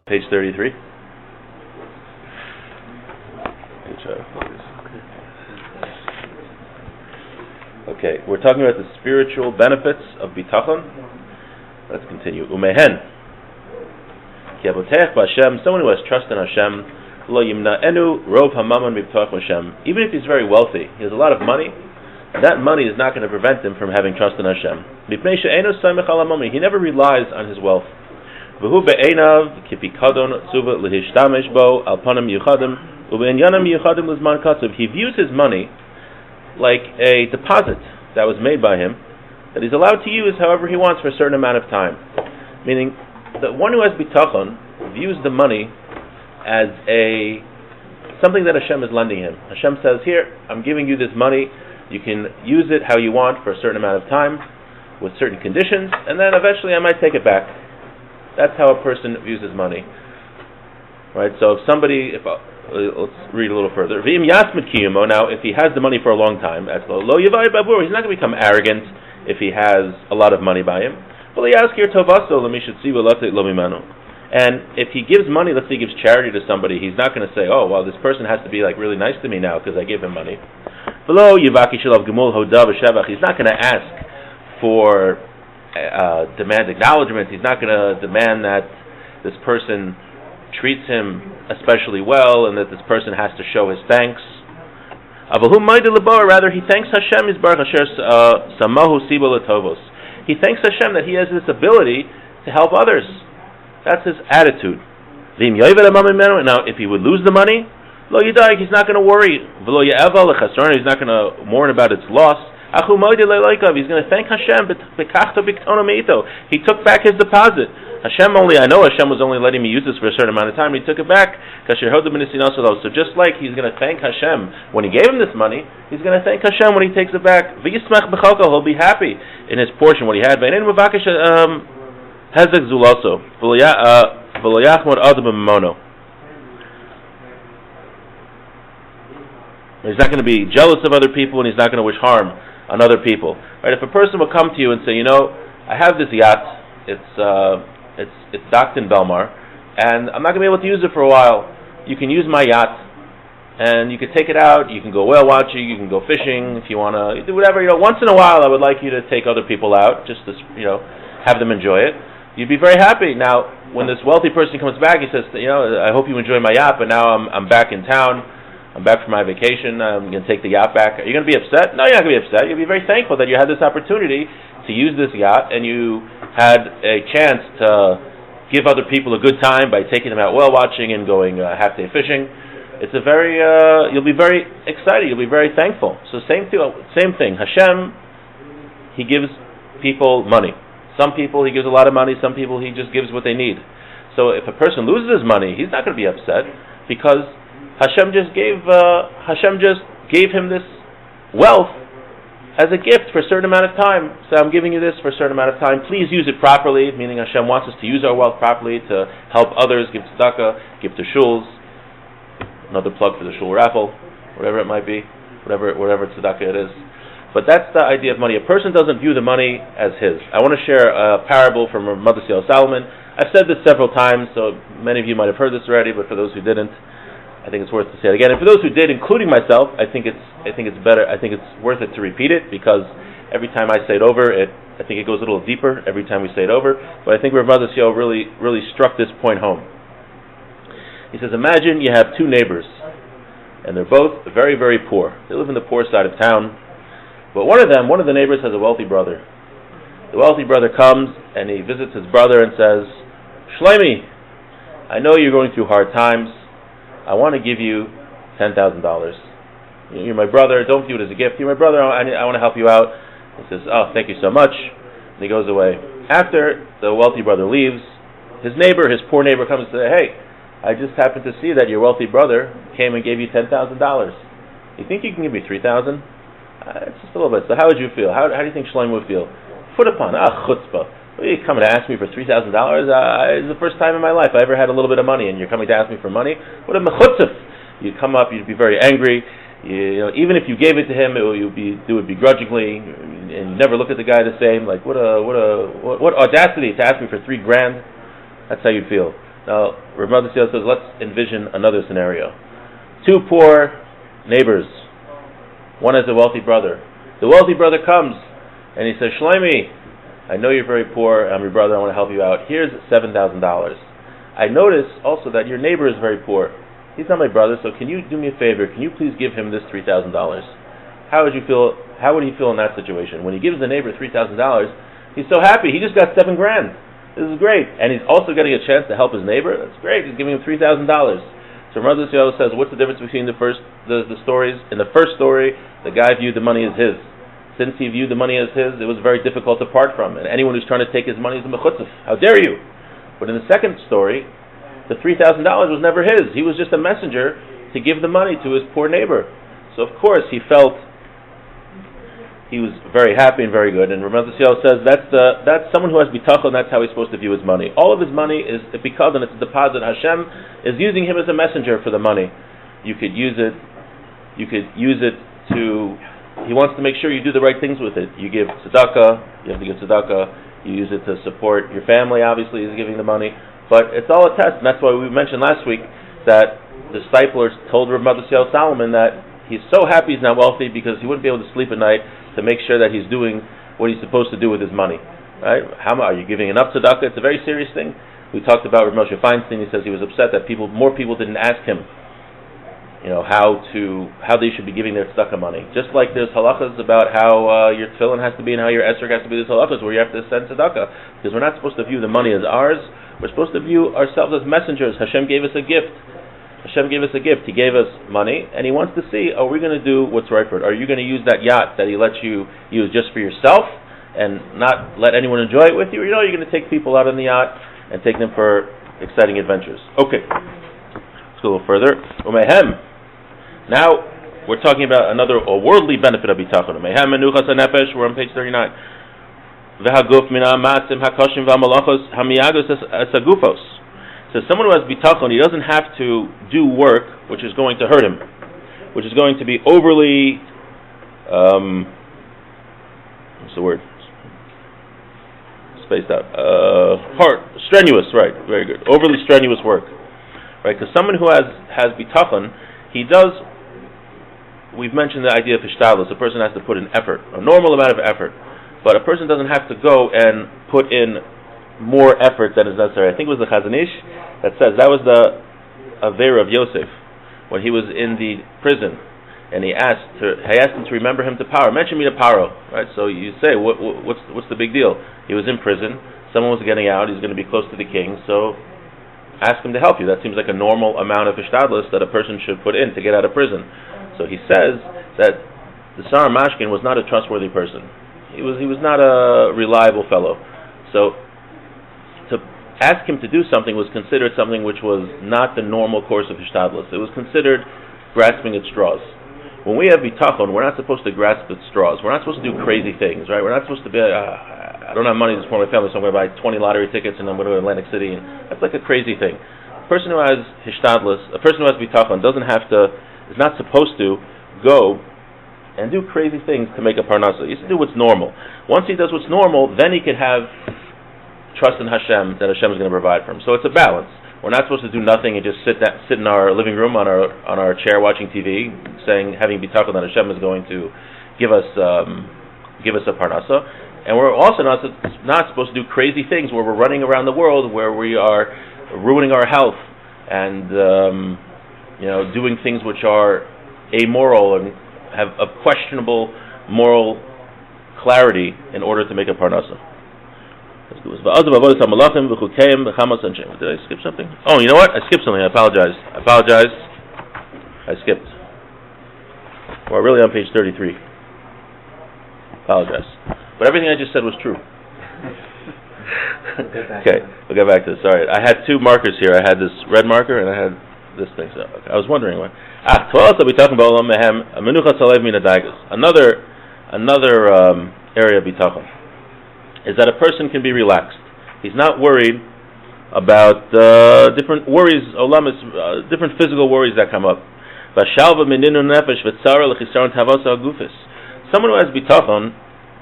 Page 33. Okay, we're talking about the spiritual benefits of bitachon. Let's continue. Umehen. Ki abotech b'Hashem, someone who has trust in Hashem, lo yimna'enu rov hamaman mibtach Hashem. Even if he's very wealthy, he has a lot of money, that money is not going to prevent him from having trust in Hashem. Mipnei she'eino samech al hamami. He never relies on his wealth. V'hu be'einav ki pikadon tzuva lehishtamesh bo al panim yuchadim ube'inyanam yuchadim lizman katzuv. He views his money like a deposit that was made by him, that he's allowed to use however he wants for a certain amount of time. Meaning, the one who has bitachon views the money as something that Hashem is lending him. Hashem says, here, I'm giving you this money, you can use it how you want for a certain amount of time, with certain conditions, and then eventually I might take it back. That's how a person views his money. Right, so if somebody, let's read a little further. Now, if he has the money for a long time, he's not going to become arrogant if he has a lot of money by him. And if he gives money, let's say he gives charity to somebody, he's not going to say, oh, well, this person has to be like really nice to me now because I gave him money. He's not going to ask for demand acknowledgement. He's not going to demand that this person treats him especially well and that this person has to show his thanks. Rather, he thanks Hashem. He thanks Hashem that he has this ability to help others. That's his attitude. Now, if he would lose the money, he's not going to worry. He's not going to mourn about its loss. He's going to thank Hashem. He took back his deposit. I know Hashem was only letting me use this for a certain amount of time. He took it back. So just like he's going to thank Hashem when he gave him this money, he's going to thank Hashem when he takes it back. He'll be happy in his portion, what he had. He's not going to be jealous of other people, and he's not going to wish harm on other people. Right? If a person will come to you and say, I have this yacht, it's docked in Belmar, and I'm not going to be able to use it for a while. You can use my yacht, and you can take it out, you can go whale watching, you can go fishing, if you want to do whatever. Once in a while I would like you to take other people out, just to, have them enjoy it. You'd be very happy. Now, when this wealthy person comes back, he says, I hope you enjoy my yacht, but now I'm back in town, I'm back from my vacation, I'm going to take the yacht back. Are you going to be upset? No, you're not going to be upset. You'll be very thankful that you had this opportunity to use this yacht, and you had a chance to give other people a good time by taking them out whale watching and going half-day fishing. It's you'll be very excited, you'll be very thankful. So same thing. Hashem, he gives people money. Some people he gives a lot of money, some people he just gives what they need. So if a person loses his money, he's not going to be upset because Hashem just gave him this wealth as a gift for a certain amount of time. So I'm giving you this for a certain amount of time. Please use it properly, meaning Hashem wants us to use our wealth properly to help others, give tzedakah, give to shuls. Another plug for the shul raffle, whatever it might be, whatever tzedakah it is. But that's the idea of money. A person doesn't view the money as his. I want to share a parable from Mother Solomon. I've said this several times, so many of you might have heard this already, but for those who didn't, I think it's worth to say it again. And for those who did, including myself, I think it's better. I think it's worth it to repeat it because every time I say it over, I think it goes a little deeper every time we say it over. But I think Rav Mother really struck this point home. He says, imagine you have two neighbors, and they're both very, very poor. They live in the poor side of town. But one of the neighbors has a wealthy brother. The wealthy brother comes and he visits his brother and says, Shlomi, I know you're going through hard times. I want to give you $10,000. You're my brother. Don't view it as a gift. You're my brother. I want to help you out. He says, oh, thank you so much. And he goes away. After the wealthy brother leaves, his poor neighbor comes and says, hey, I just happened to see that your wealthy brother came and gave you $10,000. You think you can give me $3,000? It's just a little bit. So how would you feel? How do you think Shlomo would feel? Put upon, chutzpah. Are you coming to ask me for $3,000? It's the first time in my life I ever had a little bit of money, and you're coming to ask me for money? What a mechutzif! You'd come up, you'd be very angry. Even if you gave it to him, it would be begrudgingly, and you never look at the guy the same. Like what audacity to ask me for $3,000? That's how you'd feel. Now, Rav Mordechai says, let's envision another scenario. Two poor neighbors. One has a wealthy brother. The wealthy brother comes and he says, Shlomi, I know you're very poor. I'm your brother. I want to help you out. Here's $7,000. I notice also that your neighbor is very poor. He's not my brother, so can you do me a favor? Can you please give him this $3,000? How would you feel? How would he feel in that situation? When he gives the neighbor $3,000, he's so happy. He just got $7,000. This is great, and he's also getting a chance to help his neighbor. That's great. He's giving him $3,000. So Rav Mordechai says, what's the difference between the stories? In the first story, the guy viewed the money as his. Since he viewed the money as his, it was very difficult to part from. And anyone who's trying to take his money is a mechutzif. How dare you? But in the second story, the $3,000 was never his. He was just a messenger to give the money to his poor neighbor. So of course he felt he was very happy and very good. And Rav Mordechai says that's someone who has bitachon. That's how he's supposed to view his money. All of his money is because it's a deposit. Hashem is using him as a messenger for the money. You could use it to. He wants to make sure you do the right things with it. You give tzedakah. You have to give tzedakah. You use it to support your family. Obviously, he's giving the money. But it's all a test, and that's why we mentioned last week that the disciples told Rav Mordechai Solomon that he's so happy he's not wealthy because he wouldn't be able to sleep at night to make sure that he's doing what he's supposed to do with his money. Right? How are you giving enough tzedakah? It's a very serious thing. We talked about Rav Moshe Feinstein. He says he was upset that more people didn't ask him, how they should be giving their tzedakah money. Just like there's halachas about how your tefillin has to be and how your esrog has to be. There's halachas where you have to send tzedakah because we're not supposed to view the money as ours. We're supposed to view ourselves as messengers. Hashem gave us a gift. He gave us money, and He wants to see, are we going to do what's right for it? Are you going to use that yacht that He lets you use just for yourself and not let anyone enjoy it with you? Or you're going to take people out on the yacht and take them for exciting adventures. Okay. Let's go a little further. Umehem. Now, we're talking about a worldly benefit of bitachon. Umehem menuchas hanefesh. We're on page 39. V'haguf min ha'matzim ha'koshim v'ha'malachos ha'miyagos asagufos. So someone who has bitachon, he doesn't have to do work which is going to hurt him, which is going to be overly, what's the word? Spaced out. Strenuous, right, very good. Overly strenuous work. Right, because someone who has bitachon, he does, we've mentioned the idea of hishtadlus, a person has to put in effort, a normal amount of effort, but a person doesn't have to go and put in more effort than is necessary. I think it was the Chazon Ish that says that was the Avera of Yosef when he was in the prison, and he asked him to remember him to Paro. Mention me to Paro, right? So you say, what's the big deal? He was in prison. Someone was getting out. He's going to be close to the king, so ask him to help you. That seems like a normal amount of hishtadlus that a person should put in to get out of prison. So he says that the Sar Mashkin was not a trustworthy person. He was not a reliable fellow. So to ask him to do something was considered something which was not the normal course of hishtadlus. It was considered grasping at straws. When we have bitachon, we're not supposed to grasp at straws. We're not supposed to do crazy things, right? We're not supposed to be, I don't have money to support my family, so I'm going to buy 20 lottery tickets and I'm going to go to Atlantic City. And that's like a crazy thing. A person who has hishtadlus, a person who has bitachon is not supposed to go and do crazy things to make a parnasa. He has to do what's normal. Once he does what's normal, then he can have trust in Hashem that Hashem is going to provide for him. So it's a balance. We're not supposed to do nothing and just sit in our living room on our chair watching TV, having bitachon that Hashem is going to give us a parnasa. And we're also not supposed to do crazy things where we're running around the world, where we are ruining our health and doing things which are amoral and have a questionable moral clarity in order to make a parnasa. Did I skip something? Oh, you know what? I skipped something. I apologize. I skipped. We're really on page 33. Apologize. But everything I just said was true. Okay, we'll get back to this. All right. I had two markers here. I had this red marker and I had this thing. So I was wondering what. Another area of bitachon is that a person can be relaxed. He's not worried about different worries, different physical worries that come up. Someone who has bitachon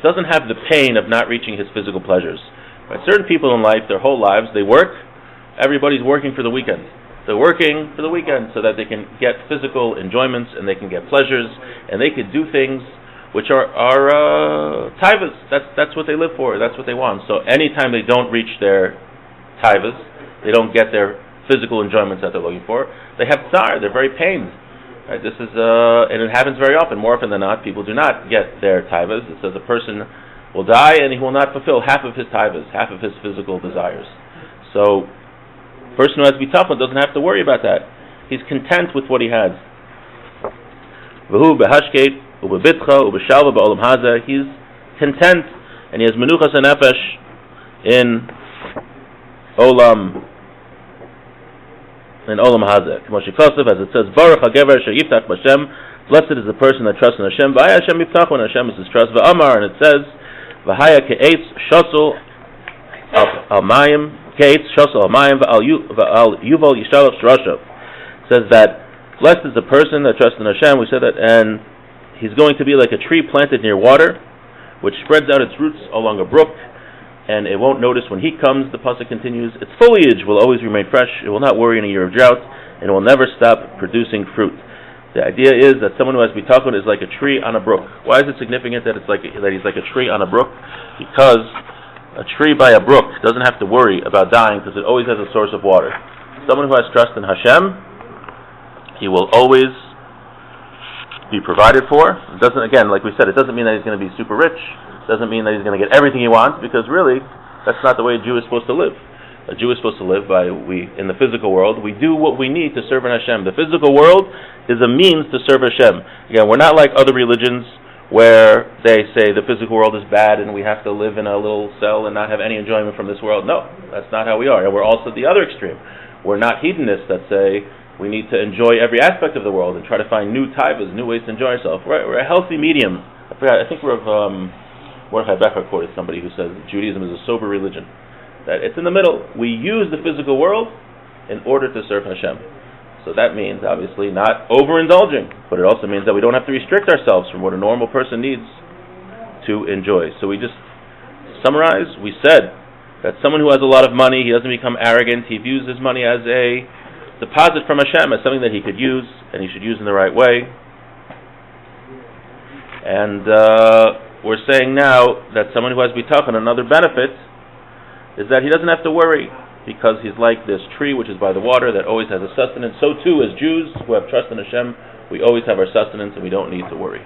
doesn't have the pain of not reaching his physical pleasures. Right? Certain people in life, their whole lives, they work, everybody's working for the weekend. They're working for the weekend so that they can get physical enjoyments and they can get pleasures and they can do things which are taivas. That's what they live for. That's what they want. So anytime they don't reach their taivas, they don't get their physical enjoyments that they're looking for, they have tsar. They're very pained. Right? This is and it happens very often. More often than not, people do not get their taivas. It says a person will die and he will not fulfill half of his taivas, half of his physical desires. So, a person who has bitachon doesn't have to worry about that. He's content with what he has. V'hu behashket ubebitcha ubeshalva ba'olam haza. He's content and he has menuchas hanefesh in olam haza. As it says, Baruch hagever asher yiftach b'Hashem. Blessed is the person that trusts in Hashem. V'haya Hashem yiftachon. Hashem is his trust. V'amar, and it says, V'haya ke'etz shosel al mayim. Ke'etz shosel al mayim v'al yuval yishalach shorashav. Says that blessed is the person that trusts in Hashem. We said that, and he's going to be like a tree planted near water, which spreads out its roots along a brook, and it won't notice when heat comes. The pasuk continues, its foliage will always remain fresh. It will not worry in a year of drought, and it will never stop producing fruit. The idea is that someone who has bitachon is like a tree on a brook. Why is it significant that he's like a tree on a brook? Because a tree by a brook doesn't have to worry about dying because it always has a source of water. Someone who has trust in Hashem, he will always be provided for. It doesn't, again, like we said, it doesn't mean that he's going to be super rich. It doesn't mean that he's going to get everything he wants, because really, that's not the way a Jew is supposed to live. A Jew is supposed to live in the physical world. We do what we need to serve in Hashem. The physical world is a means to serve Hashem. Again, we're not like other religions where they say the physical world is bad and we have to live in a little cell and not have any enjoyment from this world. No, that's not how we are. And we're also the other extreme. We're not hedonists that say we need to enjoy every aspect of the world and try to find new taivas, new ways to enjoy ourselves. We're a healthy medium. I think Mordechai Becker quoted somebody who says Judaism is a sober religion. That it's in the middle. We use the physical world in order to serve Hashem. So that means, obviously, not overindulging, but it also means that we don't have to restrict ourselves from what a normal person needs to enjoy. So we just, to summarize, we said that someone who has a lot of money, he doesn't become arrogant, he views his money as a deposit from Hashem, as something that he could use, and he should use in the right way. And we're saying now that someone who has bitachon, another benefit, is that he doesn't have to worry, because he's like this tree which is by the water that always has a sustenance. So too, as Jews who have trust in Hashem, we always have our sustenance and we don't need to worry.